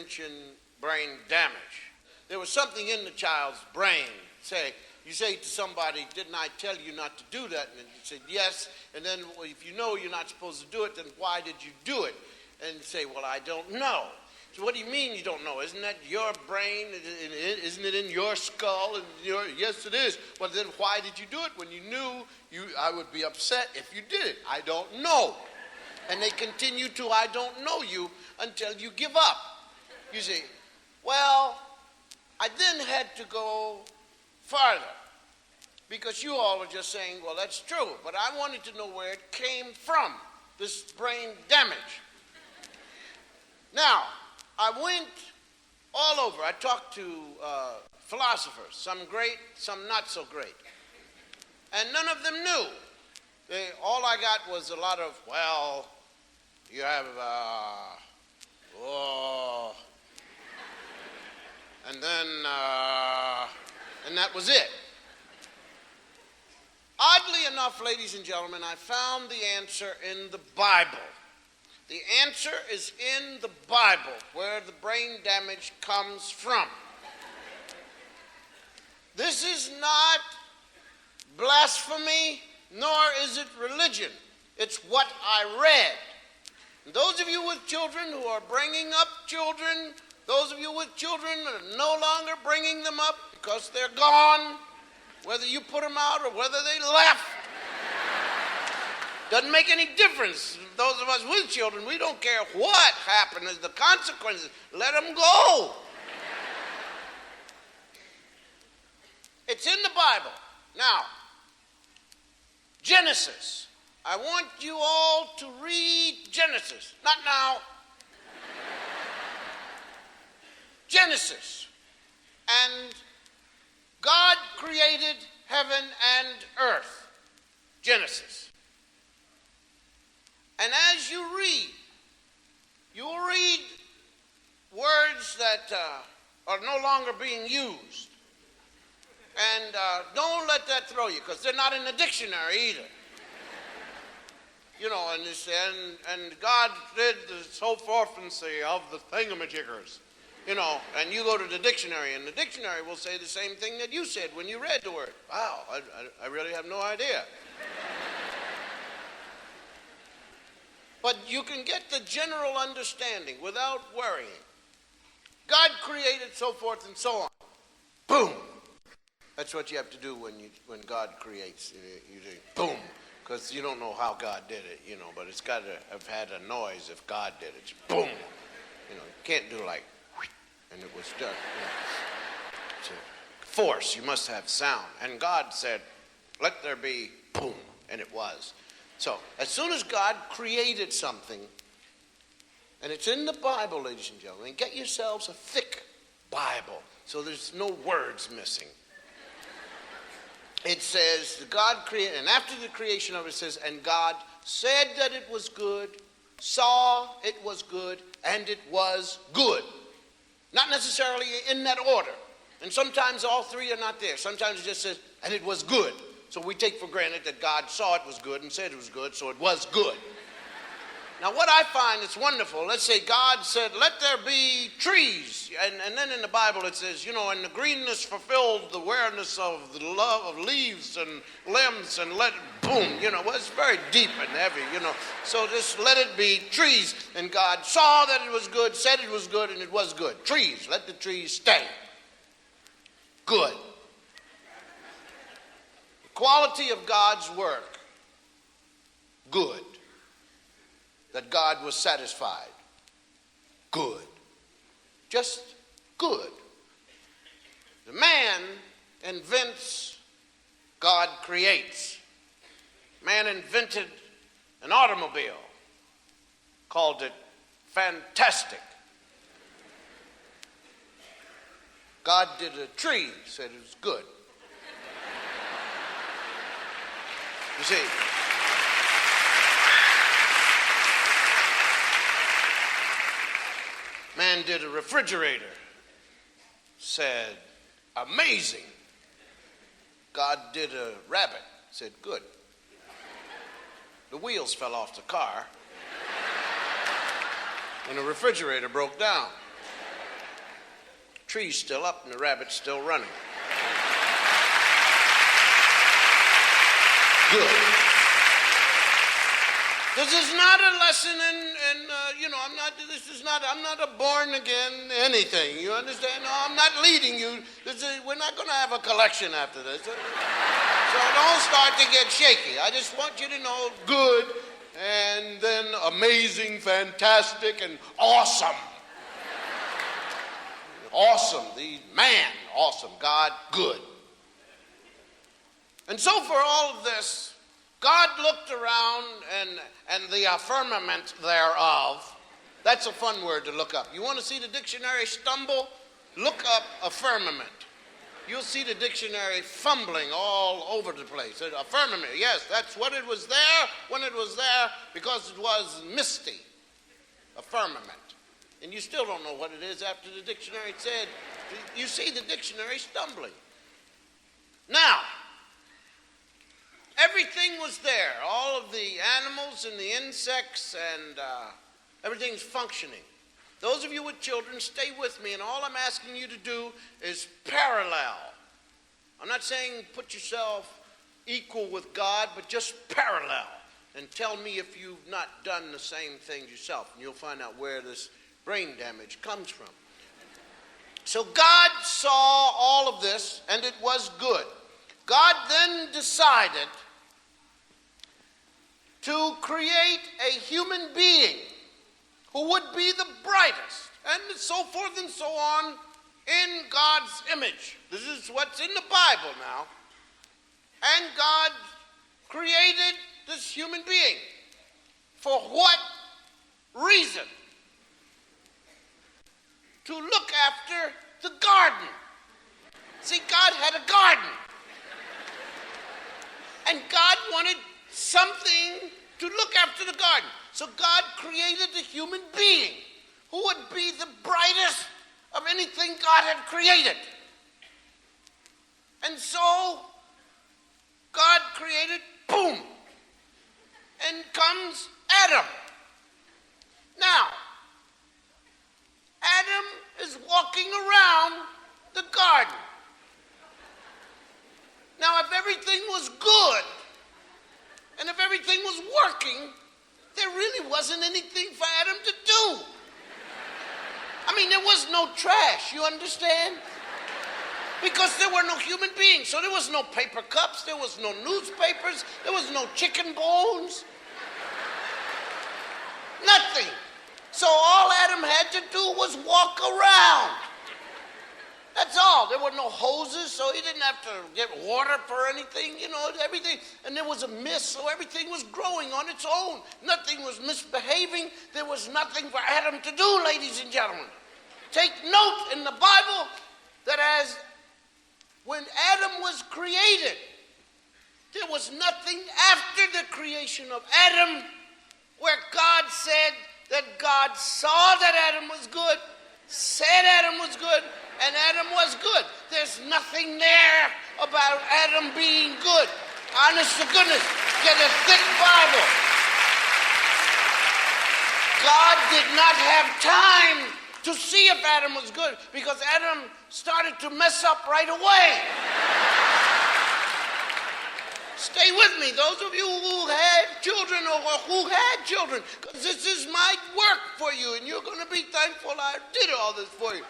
mention brain damage. There was something in the child's brain. You say to somebody, didn't I tell you not to do that? And you said, yes. And then if you know you're not supposed to do it, then why did you do it? And you say, well, I don't know. So what do you mean you don't know? Isn't that your brain? Isn't it in your skull? And yes, it is. Well, then why did you do it when you knew I would be upset if you did it? I don't know. And they continue to I don't know you until you give up. You say, well, I then had to go farther, because you all are just saying, well, that's true, but I wanted to know where it came from, this brain damage. Now, I went all over. I talked to philosophers, some great, some not so great, and none of them knew. All I got was a lot of, well, you have, and then, and that was it. Oddly enough, ladies and gentlemen, I found the answer in the Bible. The answer is in the Bible, where the brain damage comes from. This is not blasphemy, nor is it religion. It's what I read. And those of you with children who are bringing up children, those of you with children that are no longer bringing them up because they're gone, whether you put them out or whether they left, doesn't make any difference. Those of us with children, we don't care what happened as the consequences. Let them go. It's in the Bible. Now, Genesis. I want you all to read Genesis. Not now. Genesis. And God created heaven and earth. Genesis. And as you read, you'll read words that are no longer being used. And don't let that throw you, because they're not in the dictionary either. You know, and God did so forth and say of the thingamajiggers. You know, and you go to the dictionary, and the dictionary will say the same thing that you said when you read the word. Wow, I really have no idea. But you can get the general understanding without worrying. God created so forth and so on. Boom. That's what you have to do when God creates. You do boom, because you don't know how God did it, you know, but it's got to have had a noise if God did it. It's boom. You know, you can't do like, and it was done. You know. It's a force. You must have sound. And God said, let there be boom, and it was. So as soon as God created something, and it's in the Bible, ladies and gentlemen, get yourselves a thick Bible so there's no words missing. It says, God created, and after the creation of it, it says, and God said that it was good, saw it was good, and it was good. Not necessarily in that order. And sometimes all three are not there. Sometimes it just says, and it was good. So we take for granted that God saw it was good and said it was good, so it was good. Now what I find is wonderful, let's say God said, let there be trees. And then in the Bible it says, you know, and the greenness fulfilled the awareness of the love of leaves and limbs, and let it, boom, you know, well, it's very deep and heavy, you know. So just let it be trees. And God saw that it was good, said it was good, and it was good. Trees, let the trees stay. Good. The quality of God's work, good. That God was satisfied. Good. Just good. The man invents, God creates. Man invented an automobile, called it fantastic. God did a tree, said it was good. You see, man did a refrigerator, said amazing. God did a rabbit, said good. The wheels fell off the car and the refrigerator broke down. tree's still up and the rabbit's still running. Good. This is not a lesson I'm not a born again anything. You understand? No, I'm not leading you. We're not going to have a collection after this. So don't start to get shaky. I just want you to know good and then amazing, fantastic, and awesome. Awesome. Awesome. God, good. And so for all of this, God looked around and the firmament thereof. That's a fun word to look up. You want to see the dictionary stumble? Look up a firmament. You'll see the dictionary fumbling all over the place. A firmament, yes, that's what it was there when it was there because it was misty. A firmament. And you still don't know what it is after the dictionary said. You see the dictionary stumbling. Now, everything was there. All of the animals and the insects and everything's functioning. Those of you with children, stay with me, and all I'm asking you to do is parallel. I'm not saying put yourself equal with God, but just parallel. And tell me if you've not done the same things yourself, and you'll find out where this brain damage comes from. So God saw all of this, and it was good. God then decided to create a human being who would be the brightest, and so forth and so on, in God's image. This is what's in the Bible now. And God created this human being. For what reason? To look after the garden. See, God had a garden. And God wanted something to look after the garden. So God created a human being who would be the brightest of anything God had created. And so God created, boom, and comes Adam. Now, Adam is walking around the garden. Now, if everything was good, and if everything was working, there really wasn't anything for Adam to do. I mean, there was no trash, you understand? Because there were no human beings. So there was no paper cups, there was no newspapers, there was no chicken bones. Nothing. So all Adam had to do was walk around. That's all. There were no hoses, so he didn't have to get water for anything, everything. And there was a mist, so everything was growing on its own. Nothing was misbehaving. There was nothing for Adam to do, ladies and gentlemen. Take note in the Bible that as when Adam was created, there was nothing after the creation of Adam where God said that God saw that Adam was good, said Adam was good, and Adam was good. There's nothing there about Adam being good. Honest to goodness, get a thick Bible. God did not have time to see if Adam was good because Adam started to mess up right away. Stay with me, those of you who had children or who had children, because this is my work for you, and you're going to be thankful I did all this for you.